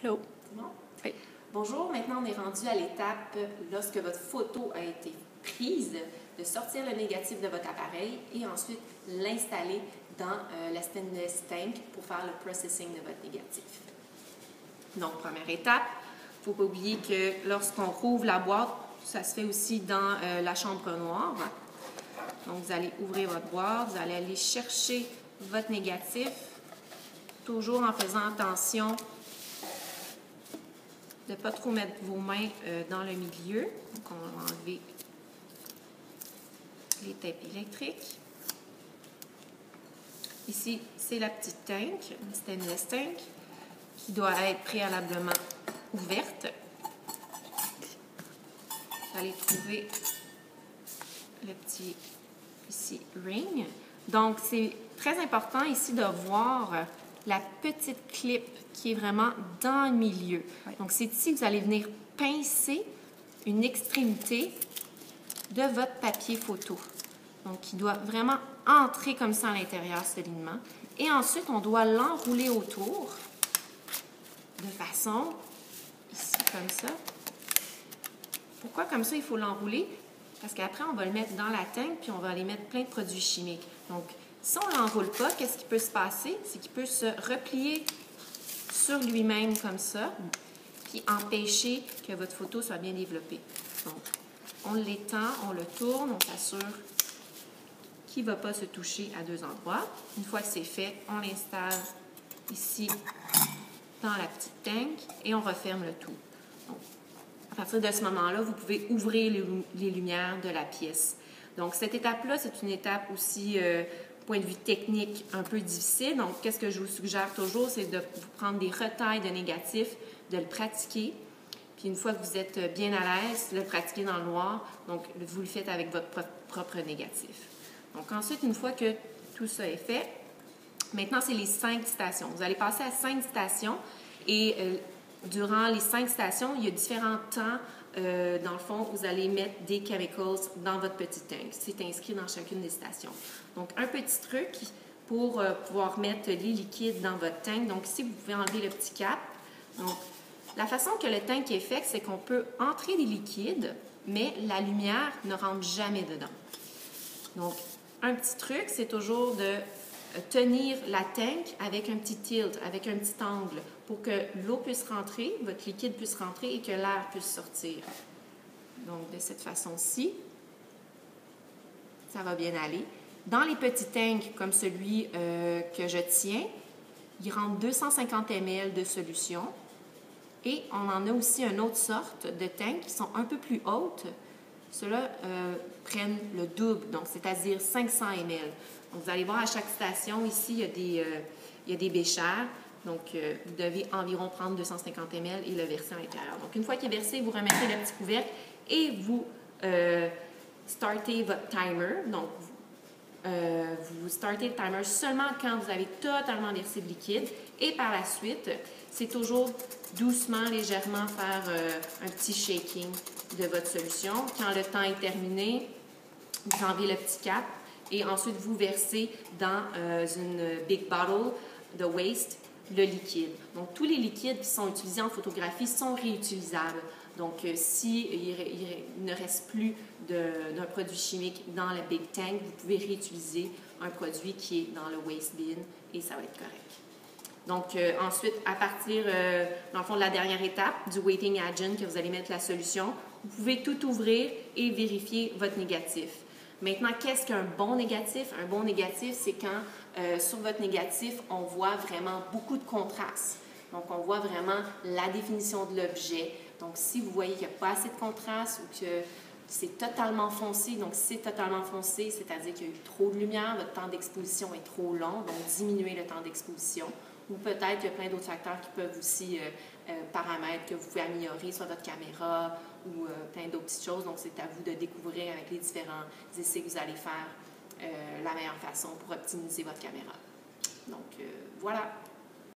Allô? C'est bon? Oui. Bonjour, maintenant on est rendu à l'étape, lorsque votre photo a été prise, de sortir le négatif de votre appareil et ensuite l'installer dans la stainless tank pour faire le processing de votre négatif. Donc, première étape, il ne faut pas oublier que lorsqu'on rouvre la boîte, ça se fait aussi dans la chambre noire. Donc, vous allez ouvrir votre boîte, vous allez aller chercher votre négatif, toujours en faisant attention de ne pas trop mettre vos mains dans le milieu. Donc, on va enlever les tapes électriques. Ici, c'est la petite tank, une stainless tank, qui doit être préalablement ouverte. Vous allez trouver le petit, ici, ring. Donc, c'est très important ici de voir la petite clip qui est vraiment dans le milieu. Oui. Donc, c'est ici que vous allez venir pincer une extrémité de votre papier photo. Donc, il doit vraiment entrer comme ça à l'intérieur, ce lignement. Et ensuite, on doit l'enrouler autour de façon, ici, comme ça. Pourquoi comme ça, il faut l'enrouler? Parce qu'après, on va le mettre dans la tank, puis on va aller mettre plein de produits chimiques. Donc, si on ne l'enroule pas, qu'est-ce qui peut se passer? C'est qu'il peut se replier sur lui-même comme ça, puis empêcher que votre photo soit bien développée. Donc, on l'étend, on le tourne, on s'assure qu'il ne va pas se toucher à deux endroits. Une fois que c'est fait, on l'installe ici dans la petite tank et on referme le tout. Donc, à partir de ce moment-là, vous pouvez ouvrir les lumières de la pièce. Donc, cette étape-là, c'est une étape aussi, point de vue technique, un peu difficile. Donc, qu'est-ce que je vous suggère toujours, c'est de vous prendre des retailles de négatifs, de le pratiquer. Puis, une fois que vous êtes bien à l'aise, le pratiquer dans le noir. Donc, vous le faites avec votre propre négatif. Donc, ensuite, une fois que tout ça est fait, maintenant, c'est les 5 stations. Vous allez passer à 5 stations et durant les 5 stations, il y a différents temps. Dans le fond, vous allez mettre des chemicals dans votre petit tank. C'est inscrit dans chacune des stations. Donc, un petit truc pour pouvoir mettre les liquides dans votre tank. Donc, ici, vous pouvez enlever le petit cap. Donc, la façon que le tank est fait, c'est qu'on peut entrer des liquides, mais la lumière ne rentre jamais dedans. Donc, un petit truc, c'est toujours de tenir la tank avec un petit tilt, avec un petit angle, pour que l'eau puisse rentrer, votre liquide puisse rentrer et que l'air puisse sortir. Donc, de cette façon-ci, ça va bien aller. Dans les petits tanks comme celui que je tiens, il rentre 250 ml de solution. Et on en a aussi une autre sorte de tanks qui sont un peu plus hautes. Ceux-là prennent le double, donc c'est-à-dire 500 ml. Donc, vous allez voir à chaque station, ici, il y a des béchères. Donc, vous devez environ prendre 250 ml et le verser à l'intérieur. Donc, une fois qu'il est versé, vous remettez le petit couvercle et vous startez votre timer. Donc, vous startez le timer seulement quand vous avez totalement versé le liquide. Et par la suite, c'est toujours doucement, légèrement faire un petit shaking de votre solution. Quand le temps est terminé, vous enlevez le petit cap et ensuite vous versez dans une big bottle de waste le liquide. Donc, tous les liquides qui sont utilisés en photographie sont réutilisables. Donc, s'il ne reste plus d'un produit chimique dans la big tank, vous pouvez réutiliser un produit qui est dans le waste bin et ça va être correct. Donc, ensuite, à partir, dans le fond, de la dernière étape, du waiting agent que vous allez mettre la solution, vous pouvez tout ouvrir et vérifier votre négatif. Maintenant, qu'est-ce qu'un bon négatif? Un bon négatif, c'est quand sur votre négatif, on voit vraiment beaucoup de contraste. Donc, on voit vraiment la définition de l'objet. Donc, si vous voyez qu'il n'y a pas assez de contraste ou que c'est totalement foncé, donc si c'est totalement foncé, c'est-à-dire qu'il y a eu trop de lumière, votre temps d'exposition est trop long, donc diminuez le temps d'exposition. Ou peut-être qu'il y a plein d'autres facteurs qui peuvent aussi, paramètres que vous pouvez améliorer, soit votre caméra ou plein d'autres petites choses. Donc, c'est à vous de découvrir avec les différents essais que vous allez faire la meilleure façon pour optimiser votre caméra. Donc, voilà.